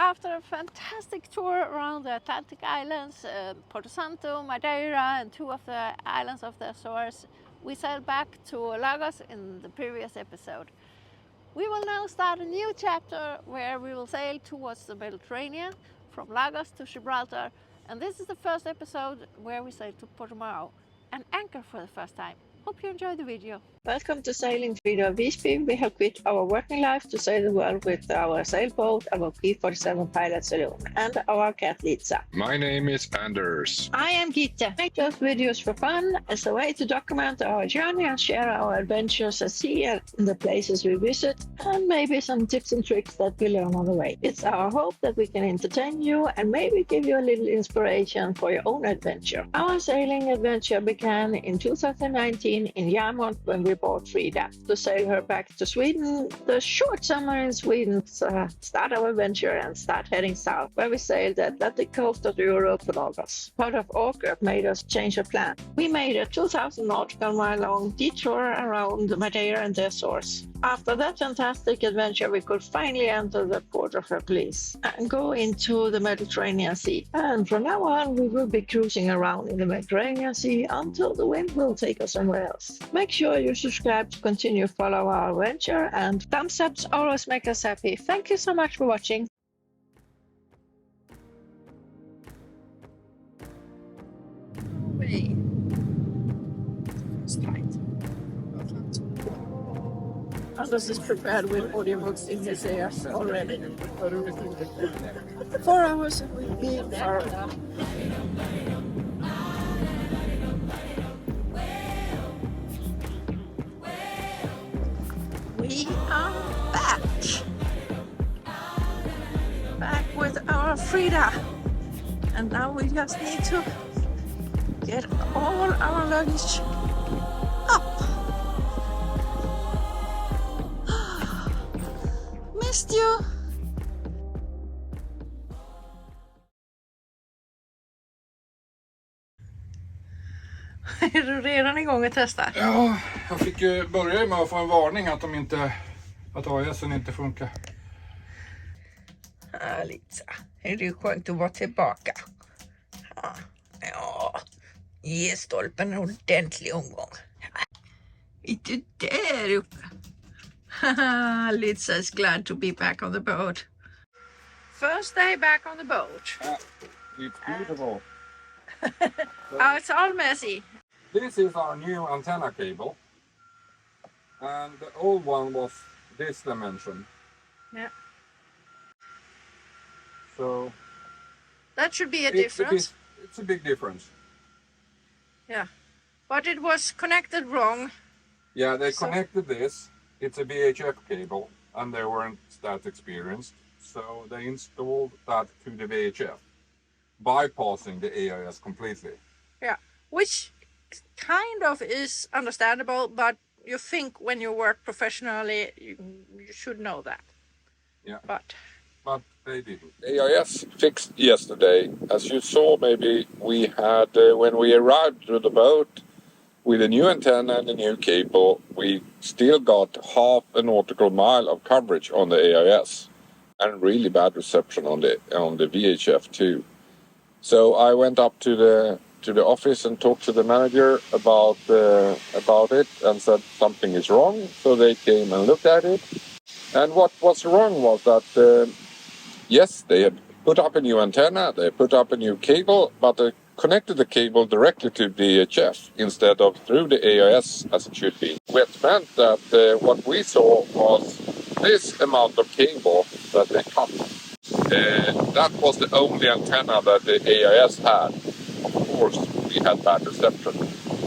after a fantastic tour around the Atlantic islands, Porto Santo, Madeira, and 2 of the islands of the Azores, we sailed back to Lagos in the previous episode. We will now start a new chapter where we will sail towards the Mediterranean from Lagos to Gibraltar, and this is the first episode where we sail to Portimao and anchor for the first time. Hope you enjoy the video. Welcome to Sailing Frida Visby. We have quit our working life to sail the world with our sailboat, our P47 Pilot Saloon, and our cat Lisa. My name is Anders. I am Gitta. Make those videos for fun as a way to document our journey and share our adventures at sea and the places we visit, and maybe some tips and tricks that we learn on the way. It's our hope that we can entertain you and maybe give you a little inspiration for your own adventure. Our sailing adventure began in 2019 in Yarmouth when we bought Frida to sail her back to Sweden. The short summer in Sweden start our adventure and start heading south, where we sailed the Atlantic coast of Europe for August. Part of August made us change our plan. We made a 2,000 nautical mile long detour around Madeira and the Azores. After that fantastic adventure, we could finally enter the port of Hercules and go into the Mediterranean Sea. And from now on, we will be cruising around in the Mediterranean Sea until the wind will take us somewhere else. Make sure you subscribe to continue to follow our adventure, and thumbs ups always make us happy. Thank you so much for watching. It's tight. Anders is prepared with audiobooks in his ears already. 4 hours will be far. We are back with our Frida, and now we just need to get all our luggage up. Missed you. Är du redan igång att testa? Ja, jag fick ju börja med att få en varning att att AISen inte funkar. Lisa, är det skönt att vara tillbaka? Ja, ge stolpen en ordentlig omgång. Inte där uppe. Lisa is glad to be back on the boat. First day back on the boat. It's beautiful. Oh, it's all messy. This is our new antenna cable. And the old one was this dimension. Yeah. So That should be a difference. It's a big difference. Yeah. But it was connected wrong. Yeah, they connected this. It's a VHF cable, and they weren't that experienced. So they installed that to the VHF, bypassing the AIS completely. Yeah. Which kind of is understandable, but you think when you work professionally, you should know that. Yeah. But they didn't. AIS fixed yesterday. As you saw, maybe we had, when we arrived to the boat with a new antenna and a new cable, we still got half a nautical mile of coverage on the AIS and really bad reception on the VHF too. So I went up to the office and talked to the manager about it and said something is wrong. So they came and looked at it. And what was wrong was that yes, they had put up a new antenna, they put up a new cable, but they connected the cable directly to VHF instead of through the AIS as it should be. Which meant that what we saw was this amount of cable that they cut. That was the only antenna that the AIS had. Of course, we had bad reception.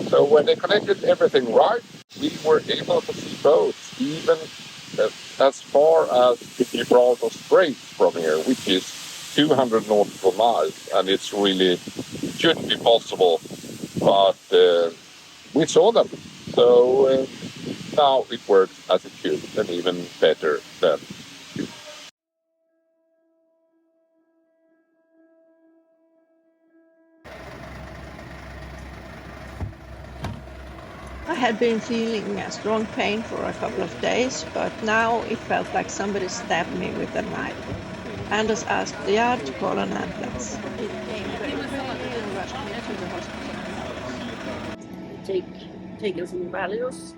So when they connected everything right, we were able to see boats even as far as the Gibraltar Strait from here, which is 200 nautical miles, and it shouldn't be possible, but we saw them. So now it works as it should, and even better than. I had been feeling a strong pain for a couple of days, but now it felt like somebody stabbed me with a knife. Anders asked the yard to call an ambulance. It came very quickly and rushed me to the hospital. Taken some values.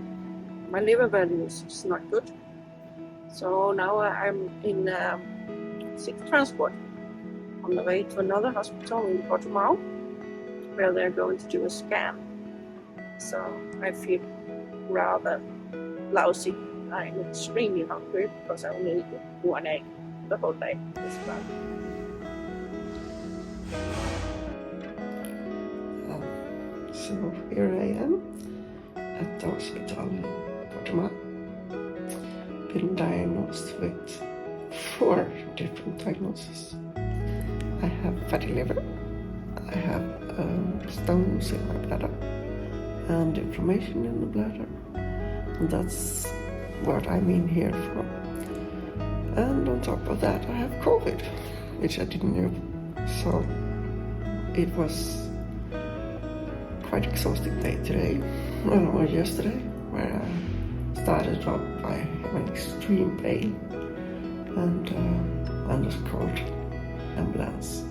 My liver values is not good. So now I'm in sick transport on the way to another hospital in Portimao, where they're going to do a scan. So I feel rather lousy. I'm extremely hungry because I only eat one egg the whole day. It's bad. So here I am at the hospital in Portimao. Been diagnosed with 4 different diagnoses. I have fatty liver, I have stones in my bladder, and inflammation in the bladder. And that's what I'm in here for. And on top of that, I have COVID, which I didn't know. So it was quite exhausting day today, or yesterday, where I started off by having extreme pain and was called ambulance.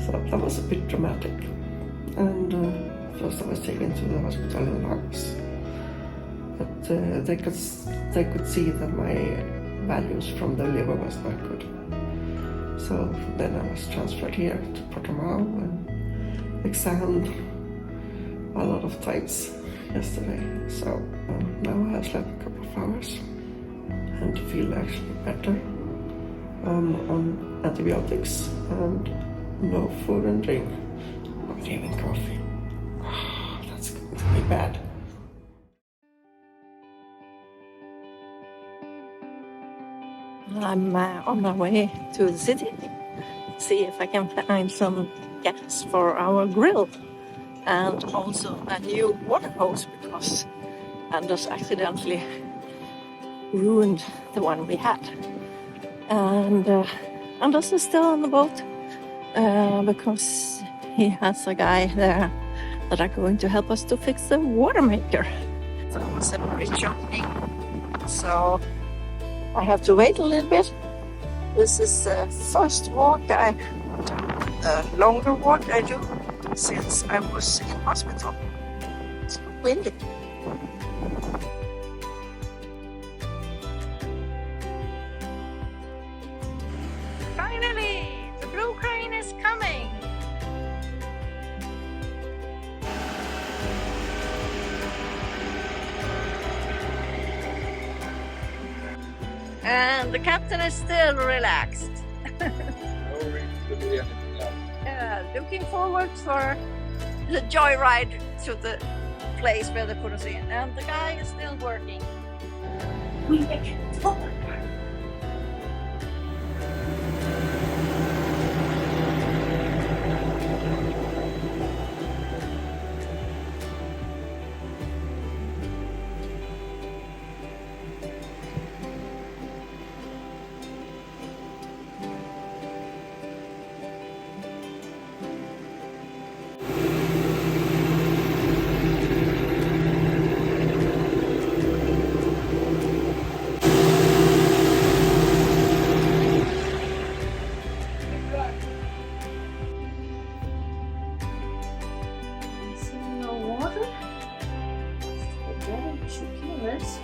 So that was a bit dramatic. And first I was taken to the hospital in Lagos, but they could see that my values from the liver was not good. So then I was transferred here to Portimao and examined a lot of times yesterday. So now I have slept a couple of hours and feel actually better. On antibiotics and no food and drink, not even coffee. That's going to be bad. I'm on my way to the city, see if I can find some gas for our grill, and also a new water hose because Anders accidentally ruined the one we had. And Anders is still on the boat because he has a guy there that are going to help us to fix the water maker. So it was a very shocking. So I have to wait a little bit. This is the first walk longer walk I do since I was in hospital. It's windy. Finally, the blue crane is coming. And the captain is still relaxed. No reason to be anything else. Looking forward for the joyride to the place where they put us in. And the guy is still working. We make it forward.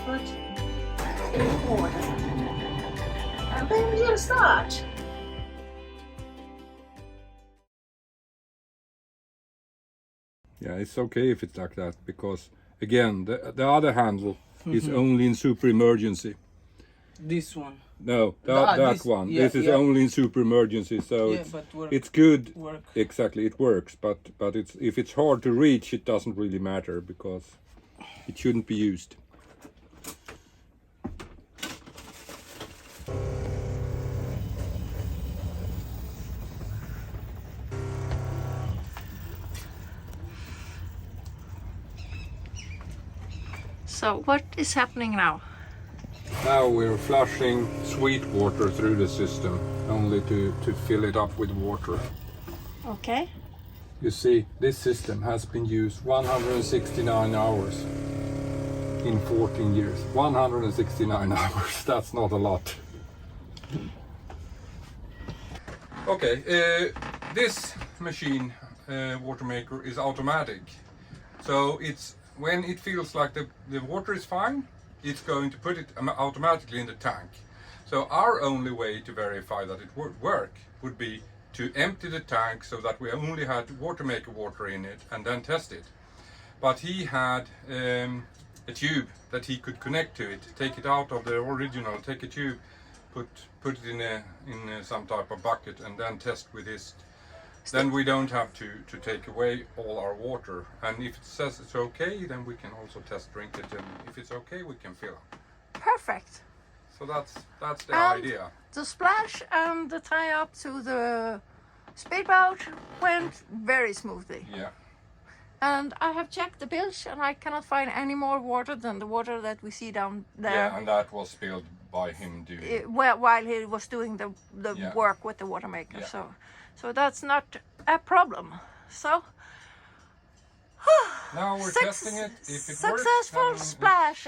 But in order. And then we'll start. Yeah, it's okay if it's like that because again, the other handle is only in super emergency. This one. No, that one. Yeah, this is yeah. only in super emergency, so Yeah, but it's good. work. Exactly, it works, but it's if it's hard to reach, it doesn't really matter because it shouldn't be used. So what is happening now? Now we're flushing sweet water through the system, only to fill it up with water. Okay. You see, this system has been used 169 hours in 14 years. 169 hours, that's not a lot. Okay, this machine, water maker, is automatic. So it's when it feels like the water is fine, it's going to put it automatically in the tank. So our only way to verify that it would work would be to empty the tank so that we only had water maker water in it and then test it. But he had a tube that he could connect to it, take it out of the original, take a tube, put it in some type of bucket and then test with this. Then we don't have to take away all our water, and if it says it's okay, then we can also test drink it, and if it's okay, we can fill up. Perfect. So that's the And idea. the splash and the tie up to the speedboat went very smoothly. Yeah. And I have checked the bilge and I cannot find any more water than the water that we see down there. Yeah, and that was spilled by him doing. While he was doing the Yeah. work with the water maker. Yeah. So that's not a problem. So Now we're testing it. If it successful works, then splash.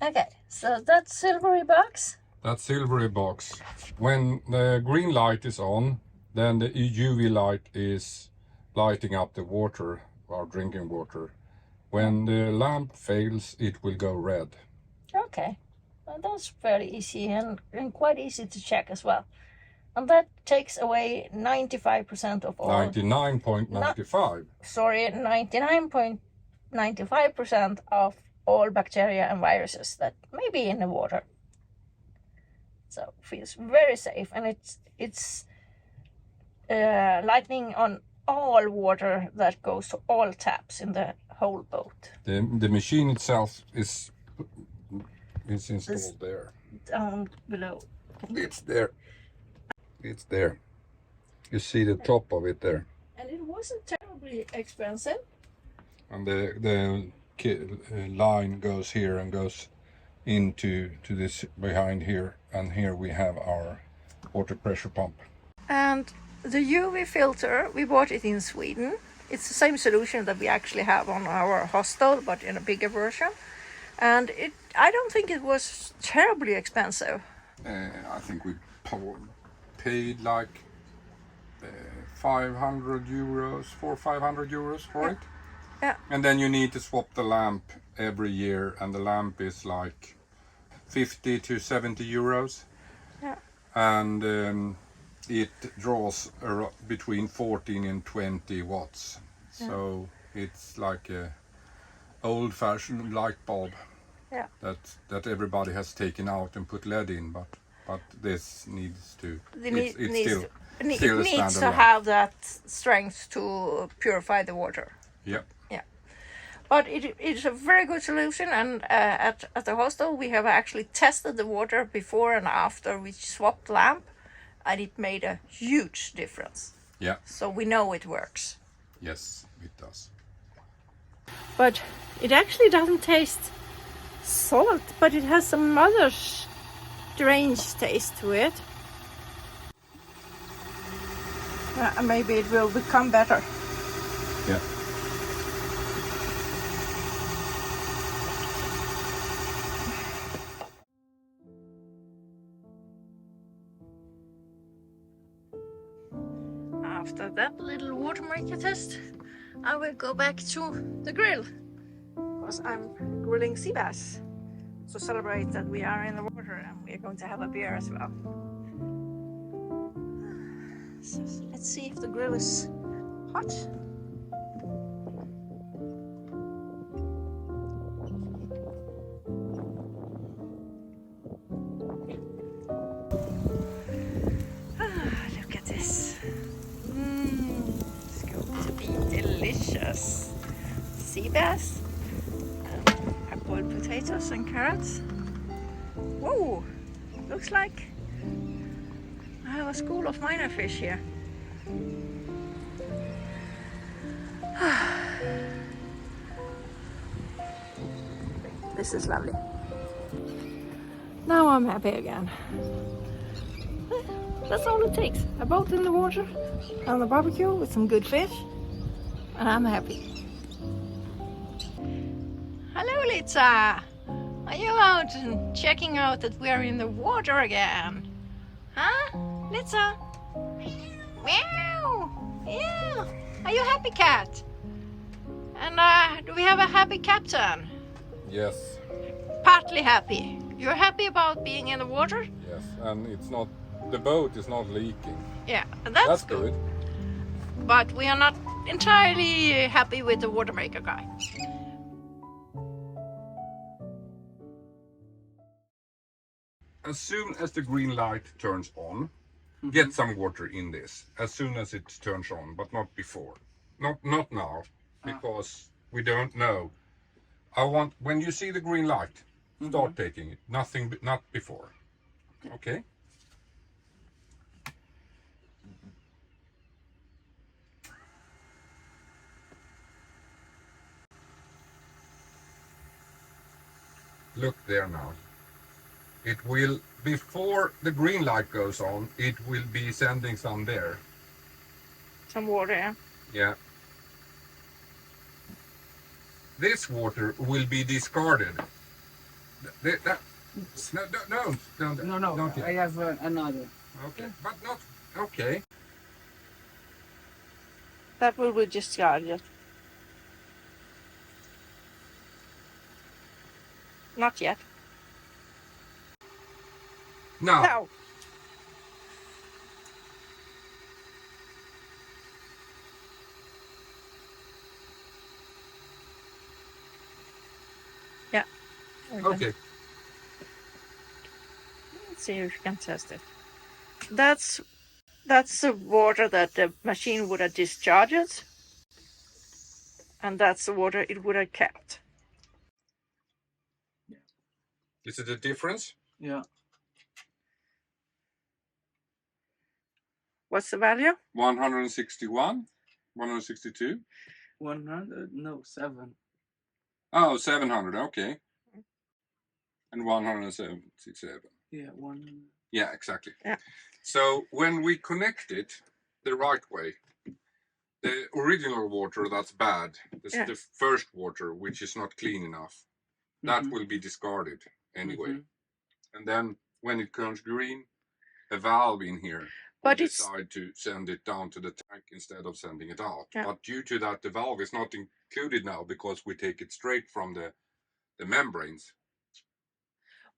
Okay, so that silvery box. that silvery box. When the green light is on, then the UV light is lighting up the water, our drinking water. When the lamp fails, it will go red. Okay, well, that's fairly easy and quite easy to check as well. And that takes away 95% of all. 99.95. Sorry, 99.95% of all bacteria and viruses that may be in the water. So feels very safe, and it's lightning on all water that goes to all taps in the whole boat. The machine itself is installed there. Down below. It's there. It's there. You see the top of it there. And it wasn't terribly expensive. And the line goes here and goes into this behind here, and here we have our water pressure pump. And the UV filter, we bought it in Sweden. It's the same solution that we actually have on our hostel, but in a bigger version. And I don't think it was terribly expensive. I think we paid like 500 euros, 400-500 euros for it. Yeah. And then you need to swap the lamp every year, and the lamp is like 50 to 70 euros. Yeah. And it draws between 14 and 20 watts. Yeah. So it's like a old-fashioned light bulb. Yeah. That everybody has taken out and put LED in, but this needs to. It It's still it a needs standard to lamp. have that strength to purify the water. Yep. But it's a very good solution, and at the hostel we have actually tested the water before and after we swapped lamp, and it made a huge difference. Yeah. So we know it works. Yes, it does. But it actually doesn't taste salt, but it has some other strange taste to it. Maybe it will become better. Yeah. After that little water maker test, I will go back to the grill, because I'm grilling sea bass to celebrate that we are in the water, and we are going to have a beer as well. So let's see if the grill is hot. Look at this. It's going to be delicious. Sea bass, and boiled potatoes and carrots. Whoa, looks like I have a school of minor fish here. This is lovely. Now I'm happy again. That's all it takes. A boat in the water and a barbecue with some good fish, and I'm happy. Hello, Litsa. Are you out and checking out that we are in the water again? Huh? Litsa, Meow. Yeah. Are you happy, cat? And do we have a happy captain? Yes, Partly happy. You're happy about being in the water? yes, and it's not, the boat is not leaking. Yeah, that's That's good. good. But we are not entirely happy with the water maker guy. As soon as the green light turns on, get some water in this. As soon as it turns on, but not before. Not now, because we don't know. I want, when you see the green light, start taking it. Not before. Okay? Look there now. It will, before the green light goes on, it will be sending some there. Some water, yeah. Yeah. This water will be discarded. Don't yet. I have another. Okay, but not, okay. That will be discarded. Not yet. Now, No. Yeah. okay. Let's see if we can test it. That's the water that the machine would have discharged. And that's the water it would have kept. Is it a difference? Yeah. What's the value? 161? 162? 100? No, 7. Oh, 700, okay. And 177. Yeah, 1. Yeah, exactly. Yeah. So when we connect it the right way, the original water that's bad, this Yeah. the first water which is not clean enough, that will be discarded anyway. And then when it turns green, a valve in here will But it's decide to send it down to the tank instead of sending it out. Yeah. But due to that, the valve is not included now because we take it straight from the membranes.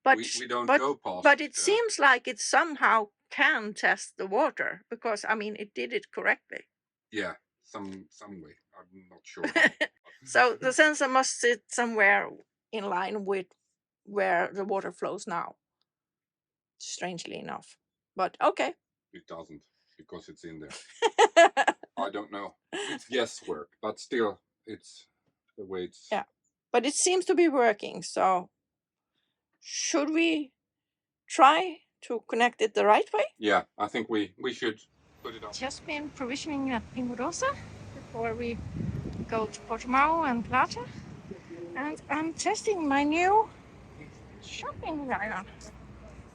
but We don't but go past. but it seems like it somehow can test the water because I mean it did it correctly. Yeah, some way. I'm not sure. So the sensor must sit somewhere in line with where the water flows now. Strangely enough. But okay. It doesn't because it's in there. I don't know. It's guesswork, but still, it's the way it's. Yeah. But it seems to be working. So should we try to connect it the right way? Yeah, I think we should put it on. Just been provisioning at Pingodosa before we go to Portimao and Plata. And I'm testing my new shopping wagon.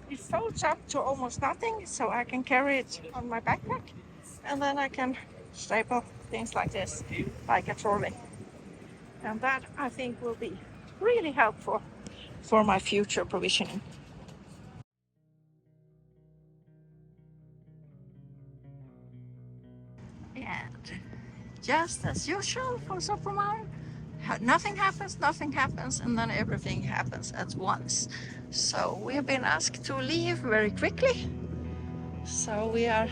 It folds up to almost nothing, so I can carry it on my backpack. And then I can staple things like this, like a trolley. And that, I think, will be really helpful for my future provisioning. And just as usual for Sopramar, nothing happens, and then everything happens at once. So we have been asked to leave very quickly. So we are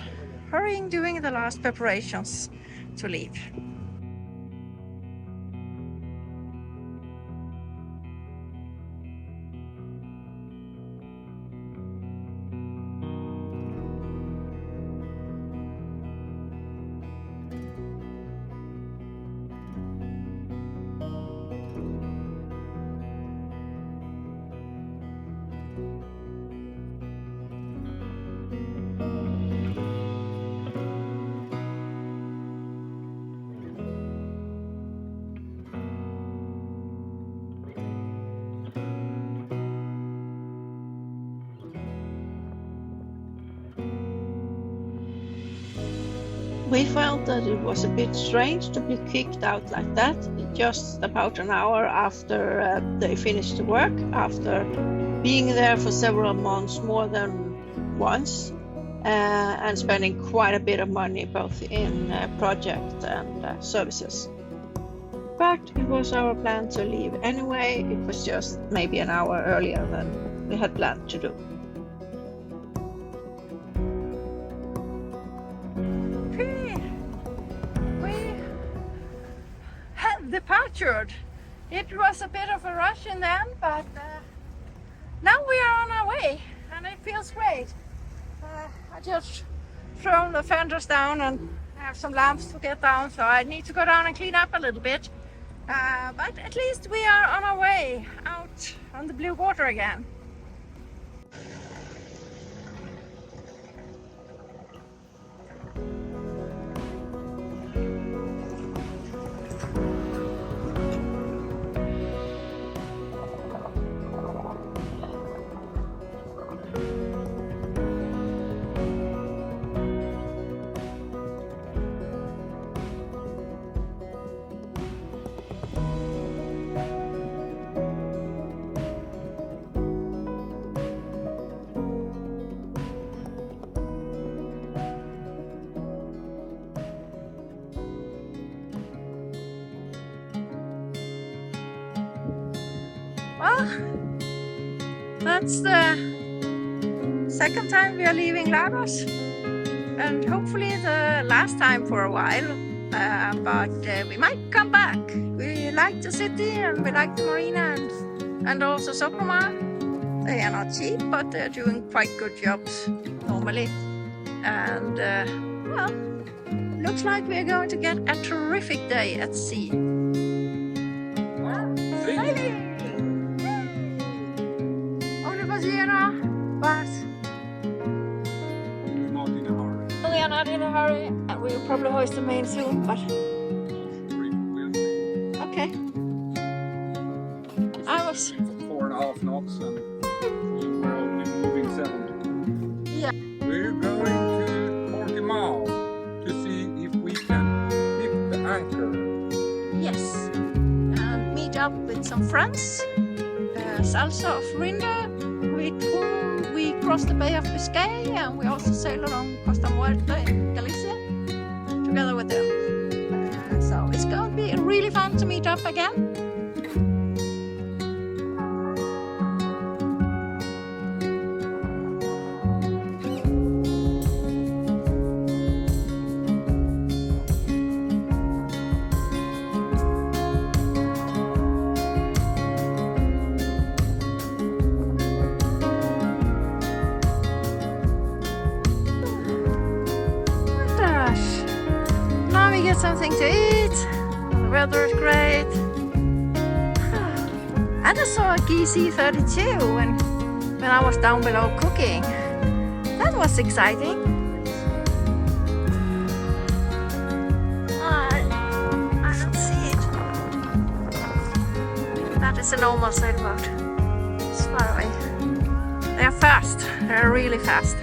hurrying doing the last preparations to leave. We felt that it was a bit strange to be kicked out like that, just about an hour after they finished the work, after being there for several months, more than once. and spending quite a bit of money both in project and services. But it was our plan to leave anyway. It was just maybe an hour earlier than we had planned to do. We had departed. It was a bit of a rush in the end, but now we are on our way and it feels great. I just thrown the fenders down and have some lamps to get down, so I need to go down and clean up a little bit. But at least we are on our way out on the blue water again. Well, that's the second time we are leaving Lagos, and hopefully the last time for a while. But we might come back. We like the city and we like the marina and also Socromar. They are not cheap, but they're doing quite good jobs normally. And well, looks like we're going to get a terrific day at sea. Sailing! But Not in a hurry. we are not in a hurry, and we'll probably hoist the main soon. But okay, I was 4.5 knots and we're only moving 7. Yeah. We're going to Portimao to see if we can lift the anchor. yes, and meet up with some friends. Salsa of Rinde, with whom we crossed the Bay of Biscay, and we also sailed along Costa Muerta in Galicia together with them. So it's going to be really fun to meet up again. Now we get something to eat. The weather is great. And I saw a GC32 when I was down below cooking. That was exciting. I don't see it. That is a normal sailboat. It's far away. They are fast. They're really fast.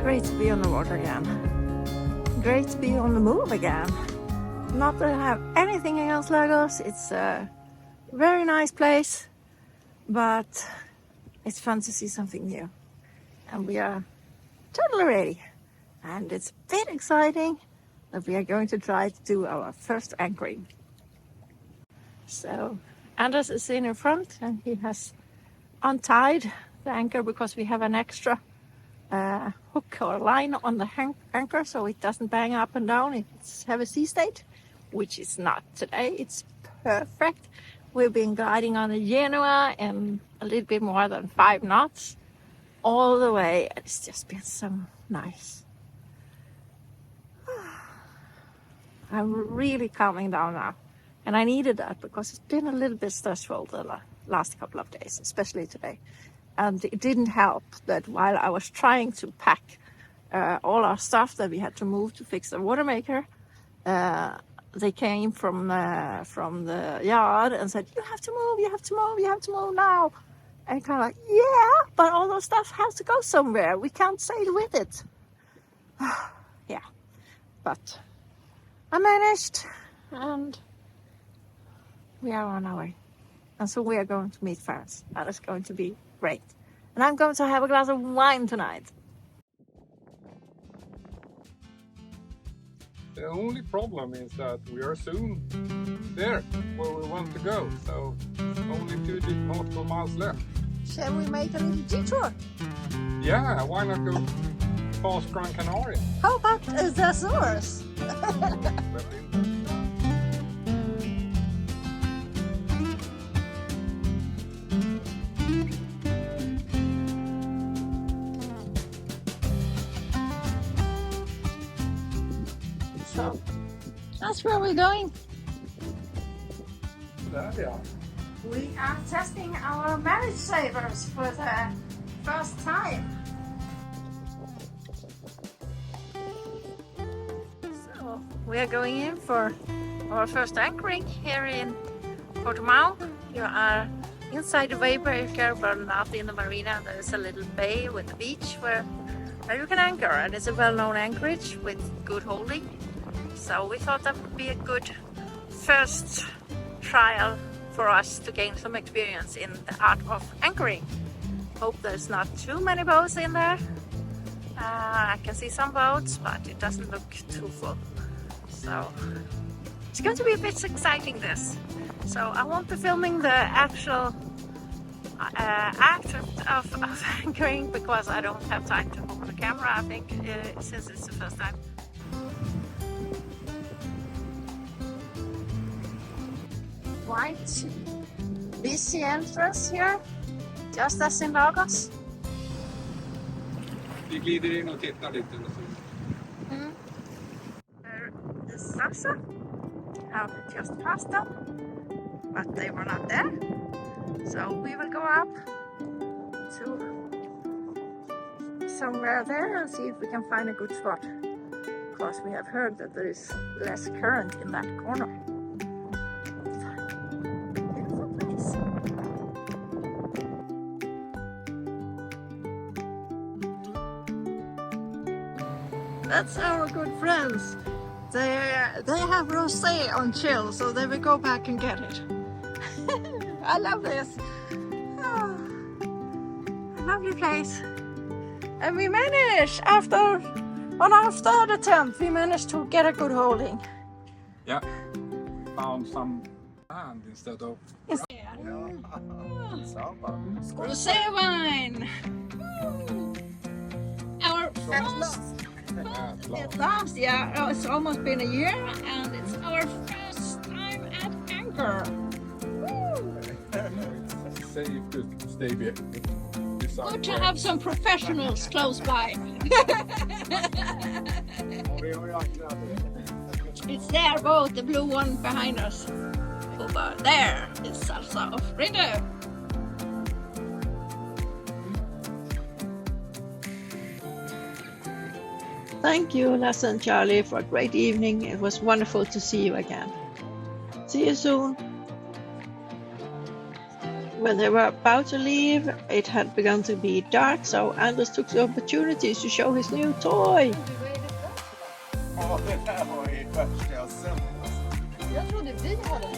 Great to be on the water again. Great to be on the move again. Not that I have anything against Lagos. It's a very nice place, but it's fun to see something new. And we are totally ready. And it's a bit exciting that we are going to try to do our first anchoring. So Anders is in front and he has untied the anchor because we have an extra hook or line on the anchor so it doesn't bang up and down if it's heavy sea state, which is not today. It's perfect. We've been gliding on the Genoa in a little bit more than 5 knots all the way. It's just been so nice. I'm really calming down now. And I needed that because it's been a little bit stressful the last couple of days, especially today. And it didn't help that while I was trying to pack all our stuff that we had to move to fix the water maker, they came from the yard and said, you have to move, you have to move, you have to move now. And kind of like, yeah, but all those stuff has to go somewhere. We can't sail with it. Yeah, but I managed, and we are on our way. And so we are going to meet friends. That is going to be great. And I'm going to have a glass of wine tonight. The only problem is that we are soon there where we want to go. So only 2 nautical miles left. Shall we make a little detour? Yeah, why not go past Gran Canaria? How about the Azores? So that's where we're going. There we are. We are testing our marriage savers for the first time. So we are going in for our first anchoring here in Portimao. You are inside the Waybreaker, but not in the marina. There is a little bay with a beach where you can anchor, and it's a well-known anchorage with good holding. So we thought that would be a good first trial for us to gain some experience in the art of anchoring. Hope there's not too many boats in there. I can see some boats, but it doesn't look too full. So it's going to be a bit exciting, this. So I won't be filming the actual act of anchoring because I don't have time to hold the camera, I think, since it's the first time. Quite busy entrance here, just as in Lagos. Vi glider in och tittar lite. There is Sasa. Have just passed them, but they were not there. So we will go up to somewhere there and see if we can find a good spot. Because we have heard that there is less current in that corner. That's our good friends. They have rosé on chill, so they will go back and get it. I love this. Oh, a lovely place. And we managed, on our third attempt, we managed to get a good holding. Yeah, found some land instead of... Rosé wine. Our first. It last, yeah, oh, it's almost been a year, and it's our first time at anchor. Safe to stay here. Good to have some professionals close by. It's their boat, the blue one behind us. Over there is Salsa of Ridder. Thank you, Lasse and Charlie, for a great evening. It was wonderful to see you again. See you soon. When they were about to leave, it had begun to be dark, so Anders took the opportunity to show his new toy. Ja, det där var ju värsta sämst. Jag trodde vi hade det.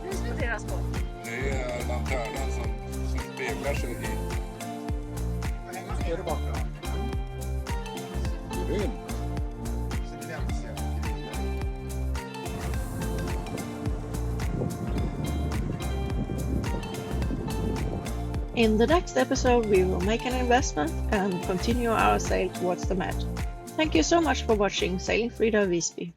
Nu är deras båt. Det är lanternan som speglar sig i... Är det bara bra? rymd. In the next episode, we will make an investment and continue our sail towards the Med. Thank you so much for watching Sailing Frida Visby.